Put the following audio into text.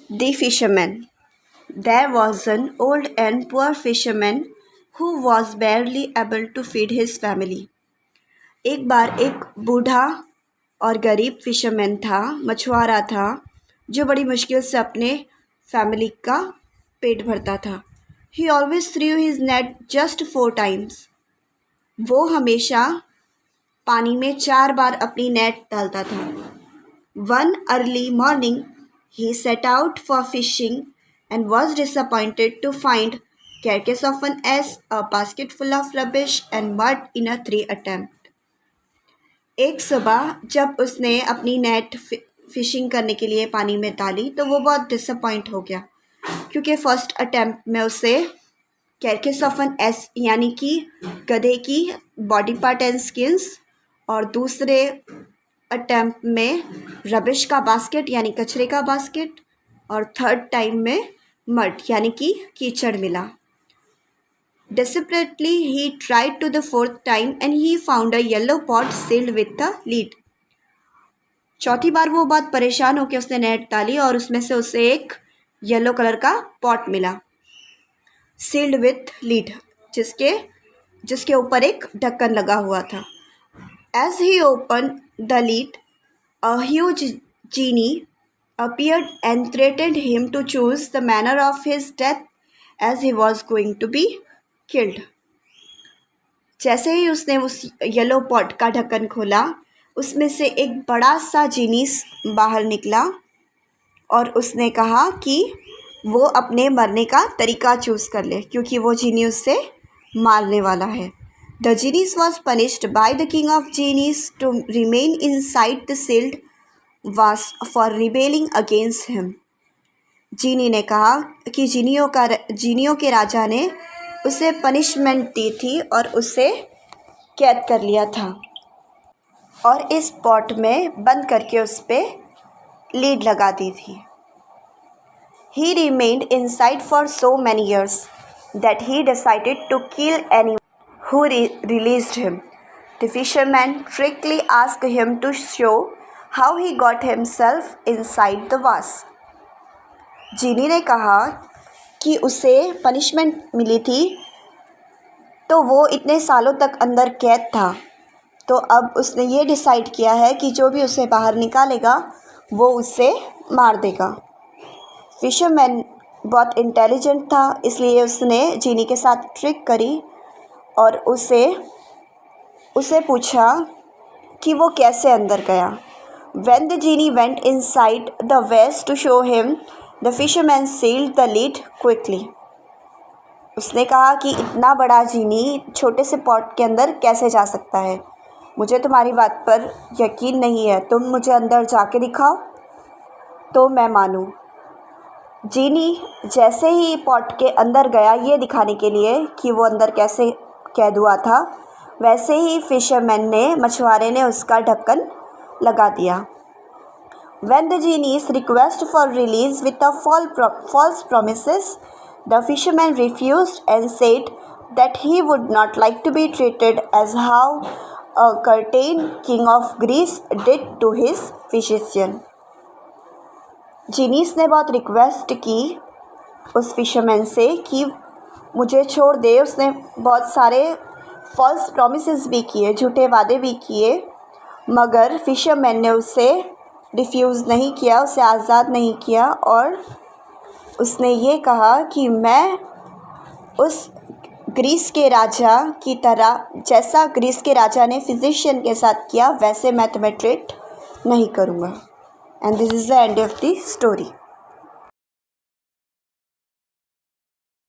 The Fisherman. There was an old and poor fisherman who was barely able to feed his family. एक बार एक बूढ़ा और गरीब fisherman था, मछुआरा था, जो बड़ी मुश्किल से अपने फैमिली का पेट भरता था. He always threw his net just 4 times. वो हमेशा पानी में 4 बार अपनी नेट डालता था. One early morning, he set out for fishing and was disappointed to find carcass of an ass, a basket full of rubbish and mud in a 3 attempt. एक सुबह जब उसने अपनी नेट फिशिंग करने के लिए पानी में डाली तो वो बहुत डिसअपॉइंट हो गया, क्योंकि फर्स्ट अटैम्प्ट में उसे कैरकेस ऑफ एन एस यानी कि गधे की बॉडी पार्ट एंड स्किन्स, और दूसरे अटैम्प्ट में रबिश का बास्केट यानी कचरे का बास्केट, और थर्ड टाइम में मड यानी कि कीचड़ मिला. Desperately he tried to the 4th time and he found a yellow pot sealed with a lid. चौथी बार वो बहुत परेशान होकर उसने नेट डाली और उसमें से उसे एक येलो कलर का पॉट मिला, सील्ड विथ लीड, जिसके ऊपर एक ढक्कन लगा हुआ था. As he opened the lid, a huge genie appeared and threatened him to choose the manner of his death as he was going to be killed. जैसे ही उसने उस येलो पॉट का ढक्कन खोला, उसमें से एक बड़ा सा जीनीस बाहर निकला और उसने कहा कि वो अपने मरने का तरीका चूज़ कर ले, क्योंकि वो जीनी उससे मारने वाला है. The genies was punished by the king of genies to remain inside the sealed vase for rebelling against him. जीनी ने कहा कि जीनियों के राजा ने उसे पनिशमेंट दी थी और उसे कैद कर लिया था और इस पॉट में बंद करके उस पर लीड लगा दी थी. He remained inside for so many years that he decided to kill anyone who released him. The fisherman strictly asked him to show how he got himself inside the vase. जीनी ने कहा कि उसे punishment मिली थी, तो वो इतने सालों तक अंदर कैद था, तो अब उसने ये डिसाइड किया है कि जो भी उसे बाहर निकालेगा वो उसे मार देगा. फिशरमैन बहुत इंटेलिजेंट था, इसलिए उसने जीनी के साथ ट्रिक करी और उसे पूछा कि वो कैसे अंदर गया. When the genie went inside the vase to show him, the fisherman sealed the lid quickly. उसने कहा कि इतना बड़ा जीनी छोटे से पॉट के अंदर कैसे जा सकता है. मुझे तुम्हारी बात पर यकीन नहीं है, तुम मुझे अंदर जाके दिखाओ तो मैं मानूँ. जीनी जैसे ही पॉट के अंदर गया ये दिखाने के लिए कि वो अंदर कैसे कैद हुआ था, वैसे ही मछुआरे ने उसका ढक्कन लगा दिया. When the genie's request for release with a false promises, the fisherman refused and said that he would not like to be treated as how a certain king of Greece did to his physician. जीनीस ने बहुत request की उस fisherman से कि मुझे छोड़ दे. उसने बहुत सारे फॉल्स प्रॉमिसेस भी किए, झूठे वादे भी किए, मगर फिशरमैन ने उसे डिफ्यूज़ नहीं किया, उसे आज़ाद नहीं किया और उसने ये कहा कि मैं उस ग्रीस के राजा की तरह, जैसा ग्रीस के राजा ने फिजिशियन के साथ किया, वैसे मैं तुम्हें ट्रीट नहीं करूँगा. And this is the end of the story.